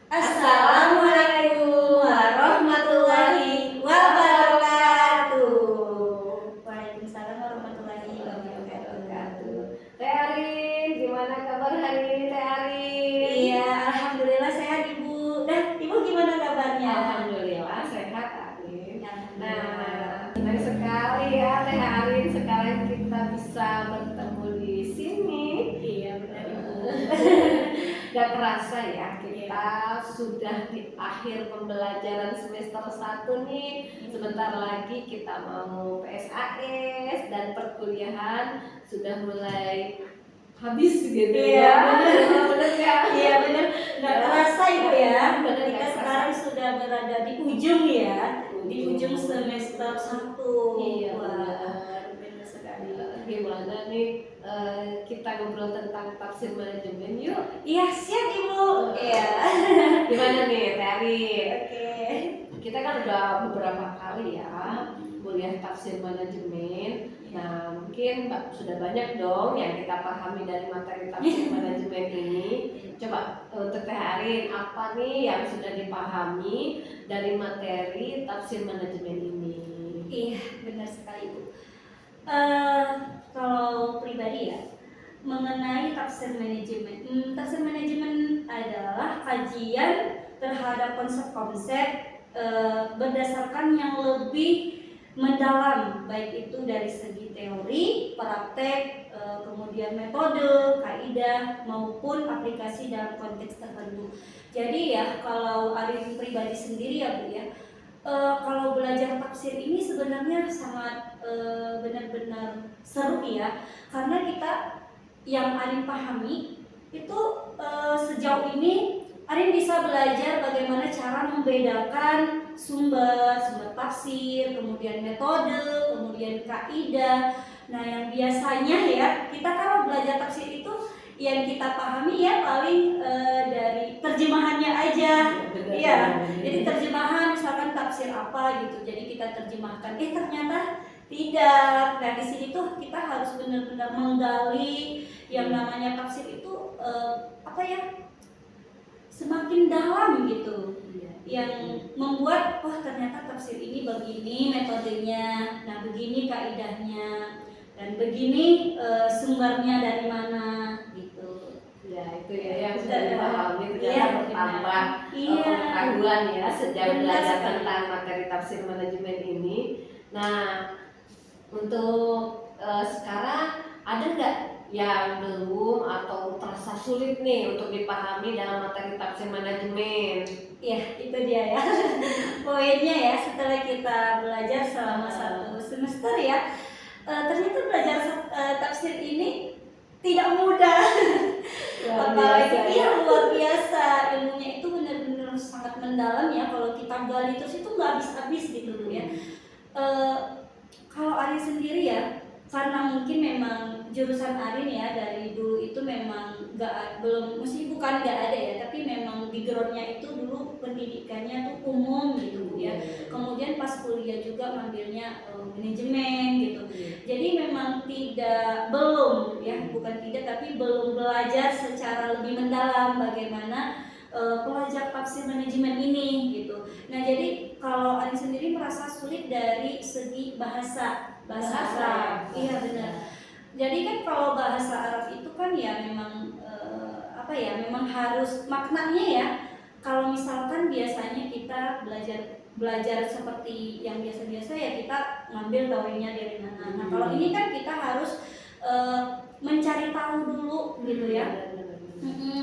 Assalamualaikum warahmatullahi wabarakatuh. Waalaikumsalam warahmatullahi wabarakatuh. Teh Arin, gimana kabar hari ini Teh Arin? Iya, alhamdulillah sehat Ibu. Ibu gimana kabarnya? Alhamdulillah sehat Arin. Alhamdulillah. Senang sekali ya Teh Arin, sekarang kita bisa bertemu di sini. Iya benar Ibu. Gak kerasa ya, kita sudah di akhir pembelajaran semester 1 nih. Sebentar lagi kita mau PSAS dan perkuliahan sudah mulai habis gitu Iya, bener ya? Iya benar. Nggak kerasa Ibu ya. Bener, Kita nggak sekarang sudah berada di ujung ya. Di ujung semester 1. Iya, Wah, benar sekali. Gimana nih kita ngobrol tentang tafsir manajemen yuk? Iya siap Ibu. Iya. Gimana nih Teh Arin? Oke. Kita kan udah beberapa kali ya kuliah tafsir manajemen. Nah mungkin sudah banyak dong yang kita pahami dari materi tafsir manajemen ini. Coba untuk Teh Arin, apa nih yang sudah dipahami dari materi tafsir manajemen ini? Iya benar sekali Ibu. Kalau pribadi ya mengenai tafsir manajemen adalah kajian terhadap konsep-konsep berdasarkan yang lebih mendalam, baik itu dari segi teori, praktek, kemudian metode, kaidah maupun aplikasi dalam konteks tertentu. Jadi ya kalau Arin pribadi sendiri ya Bu ya, kalau belajar tafsir ini sebenarnya sangat benar-benar seru ya, karena kita yang Arin pahami itu sejauh ini Arin bisa belajar bagaimana cara membedakan sumber tafsir, kemudian metode, kemudian kaidah. Nah yang biasanya ya kita kalau belajar tafsir itu yang kita pahami ya paling dari terjemahannya aja. Iya, jadi terjemahan misalkan tafsir apa gitu, jadi kita terjemahkan. Ternyata tidak. Nah di sini tuh kita harus benar-benar menggali yang namanya tafsir itu semakin dalam gitu, yang membuat ternyata tafsir ini begini metodenya, nah begini kaidahnya, dan begini sumbernya dari mana gitu. Ya itu ya yang sudah dipahami itu bertambah pengetahuan ya sejak belajar tentang materi tafsir manajemen ini. Nah untuk sekarang ada nggak yang belum atau terasa sulit nih untuk dipahami dalam materi tafsir manajemen? Iya itu dia ya poinnya ya, setelah kita belajar selama 1 semester ya, ternyata belajar tafsir ini tidak mudah. Apalagi luar biasa, ilmunya itu benar-benar sangat mendalam ya. Kalau kita gali terus itu nggak habis-habis gitu ya. Kalau Arin sendiri ya, karena mungkin memang jurusan Arin ya dari dulu itu memang bukan nggak ada ya, tapi memang backgroundnya itu dulu pendidikannya tuh umum gitu ya. Kemudian pas kuliah juga ngambilnya manajemen gitu. Jadi memang belum tapi belum belajar secara lebih mendalam bagaimana pelajar tafsir manajemen ini gitu. Nah jadi kalau Arin sendiri merasa sulit dari segi bahasa Arab. Iya benar. Jadi kan kalau bahasa Arab itu kan ya memang memang harus maknanya ya. Kalau misalkan biasanya kita belajar seperti yang biasa-biasa ya kita ngambil teorinya dari mana. Nah kalau ini kan kita harus mencari tahu dulu gitu ya.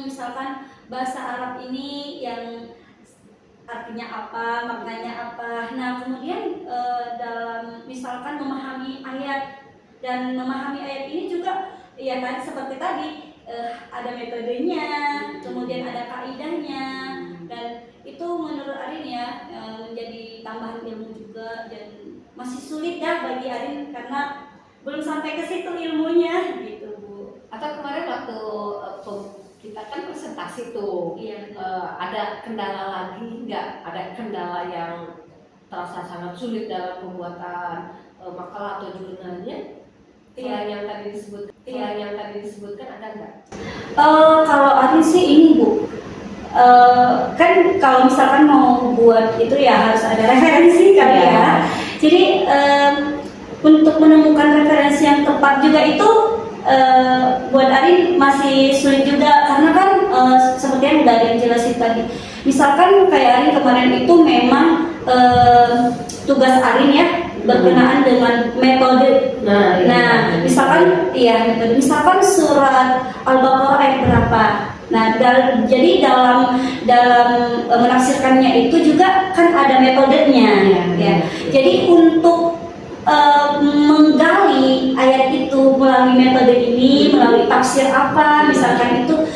Misalkan bahasa Arab ini yang artinya apa, maknanya apa. Nah kemudian dalam misalkan memahami ayat, dan memahami ayat ini juga ya kan seperti tadi ada metodenya, kemudian ada kaidahnya, dan itu menurut Arin ya menjadi tambahan ilmu juga, dan masih sulit ya bagi Arin karena belum sampai ke situ ilmunya gitu Bu. Atau kemarin waktu kita kan presentasi tuh, ada kendala lagi nggak? Ada kendala yang terasa sangat sulit dalam pembuatan makalah atau jurnalnya? Selain yang tadi disebutkan ada nggak? Kalau Arin sih ini Bu, kan kalau misalkan mau buat itu ya harus ada referensi kan ya. Jadi untuk menemukan referensi yang tepat juga itu buat Arin masih sulit juga karena kan seperti yang udah Arin jelasin tadi. Misalkan kayak Arin kemarin itu memang tugas Arin ya berkenaan dengan metode. Nah, misalkan metode. Misalkan surat Al-Baqarah ayat berapa. Nah, jadi dalam menafsirkannya itu juga kan ada metodenya, ya. Jadi untuk menggali ayat itu melalui metode ini, melalui tafsir apa, misalkan itu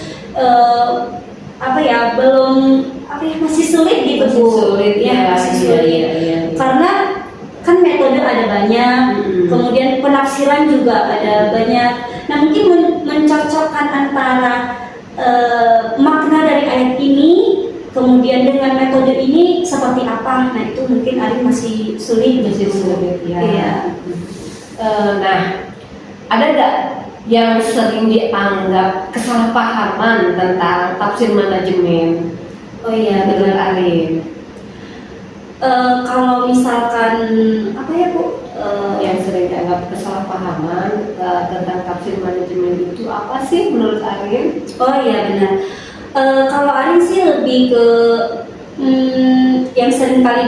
masih sulit gitu Bu. Masih sulit. Karena kan metode ada banyak, kemudian penafsiran juga ada banyak. Nah, mungkin mencocokkan antara makna dari ayat ini kemudian dengan metode ini seperti apa, nah itu mungkin Arin masih sulit ya. Iya. Nah, ada nggak yang sering dianggap kesalahpahaman tentang tafsir manajemen? Oh iya, menurut Arin. Kalau misalkan apa ya Bu, yang sering dianggap kesalahpahaman tentang tafsir manajemen itu apa sih menurut Arin? Oh iya benar. Kalau Arin sih lebih ke yang sering kali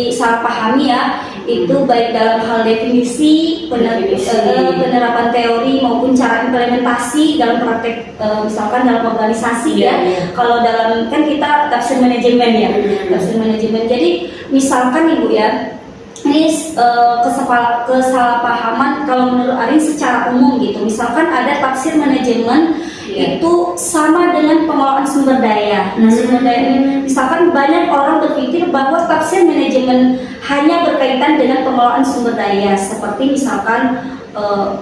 disalahpahami ya, itu baik dalam hal definisi, penerapan teori maupun cara implementasi dalam praktek, misalkan dalam organisasi ya. Kalau dalam kan kita tafsir manajemen ya, tafsir manajemen. Jadi misalkan Ibu ya, ini kesalahpahaman kalau menurut Arin secara umum gitu. Misalkan ada tafsir manajemen itu sama dengan pengelolaan sumber daya. Nah, sumber daya ini misalkan banyak orang berpikir bahwa tafsir manajemen hanya berkaitan dengan pengelolaan sumber daya, seperti misalkan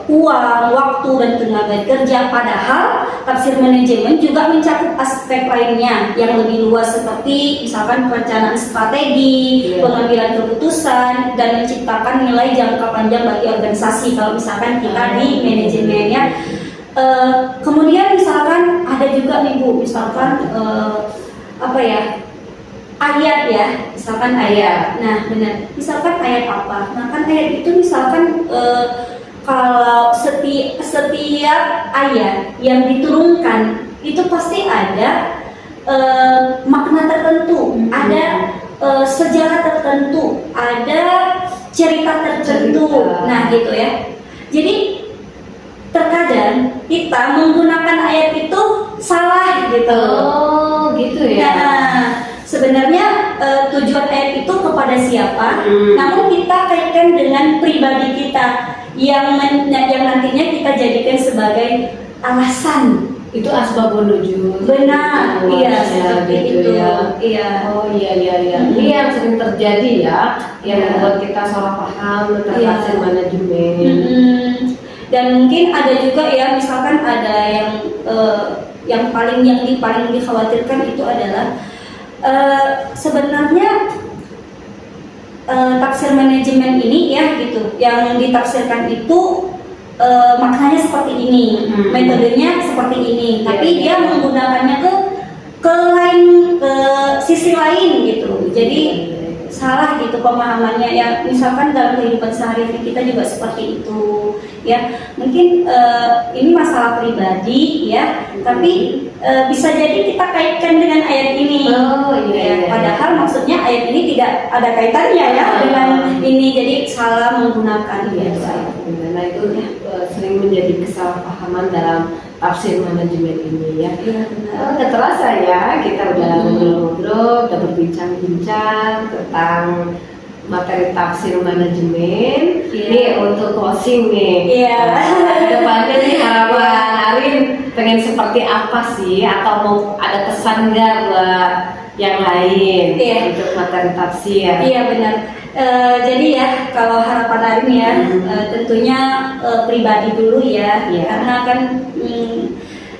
uang, waktu dan tenaga kerja. Padahal tafsir manajemen juga mencakup aspek lainnya yang lebih luas, seperti misalkan perencanaan strategi, pengambilan keputusan, dan menciptakan nilai jangka panjang bagi organisasi. Kalau misalkan kita di manajemen ya. Kemudian misalkan ada juga nih Bu, misalkan ayat ya, misalkan ayat. Nah benar, misalkan ayat apa? Nah kan ayat itu misalkan kalau setiap ayat yang diturunkan itu pasti ada makna tertentu, ada sejarah tertentu, ada cerita tertentu. Nah gitu ya. Jadi terkadang kita menggunakan ayat itu salah gitu. Oh gitu ya. Nah, sebenarnya tujuan ayat itu kepada siapa? Namun kita kaitkan dengan pribadi kita yang nantinya kita jadikan sebagai alasan. Itu asbabun nuzul. Benar, iya seperti itu. Ya. Iya. Oh iya. Ini yang sering terjadi ya, yang membuat kita salah paham tentang tafsir manajemen. Dan mungkin ada juga ya, misalkan ada yang paling dikhawatirkan itu adalah sebenarnya tafsir manajemen ini ya gitu, yang ditafsirkan itu maknanya seperti ini, metodenya seperti ini, tapi dia menggunakannya ke sisi lain gitu. Jadi salah gitu pemahamannya ya. Misalkan dalam kehidupan sehari-hari kita juga seperti itu ya. Mungkin ini masalah pribadi ya, tapi bisa jadi kita kaitkan dengan ayat ini. Padahal maksudnya ayat ini tidak ada kaitannya ya dengan ini, jadi salah menggunakan Nah itu sering menjadi kesalahpahaman dalam tafsir manajemen ini ya. Udah terasa ya, kita udah ngobrol-ngobrol, udah berbincang-bincang tentang materi tafsir manajemen. Nih untuk closing nih. Kedepannya nih harapan Arin pengen seperti apa sih, atau mau ada pesan nggak buat yang lain untuk materi tafsir? Iya benar. Jadi ya kalau harapan Arin ya tentunya pribadi dulu ya, karena kan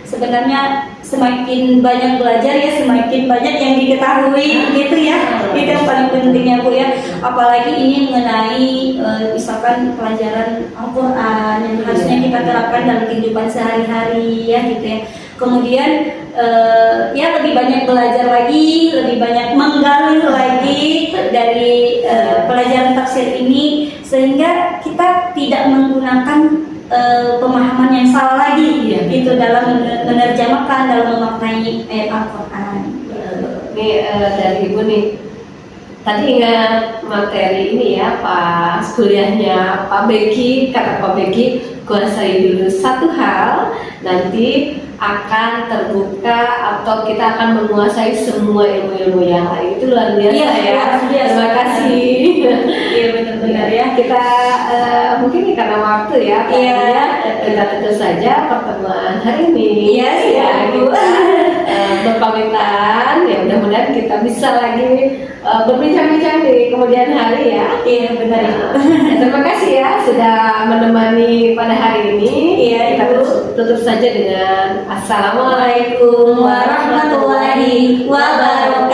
sebenarnya semakin banyak belajar ya semakin banyak yang diketahui gitu ya. Itu yang paling pentingnya Bu ya, apalagi ini mengenai misalkan pelajaran Al-Quran yang harusnya kita terapkan dalam kehidupan sehari-hari ya gitu ya. Kemudian ya lebih banyak belajar lagi, lebih banyak menggali lagi dari pelajaran tafsir ini, sehingga kita tidak menggunakan pemahaman yang salah lagi gitu dalam menerjemahkan, dalam memaknai ayat Al-Quran. Ini dari Ibu nih, tadi ingat materi ini ya pas kuliahnya Pak Beki, kata Pak Beki, kuasai dulu satu hal, nanti akan terbuka atau kita akan menguasai semua ilmu-ilmu yang lain. Itu luar biasa Iya, ya. luar biasa. Terima kasih. Iya benar-benar ya. Kita mungkin karena waktu ya, Pak, Iya. kita tutup saja pertemuan hari ini. Iya, ya, Bu. kita berpamitan. Ya mudah-mudahan kita bisa lagi berbincang-bincang di kemudian hari ya. Iya benar. Terima kasih ya sudah menemani pada hari ini. Iya, Kita Ibu. tutup saja dengan Assalamualaikum Assalamualaikum warahmatullahi wabarakatuh.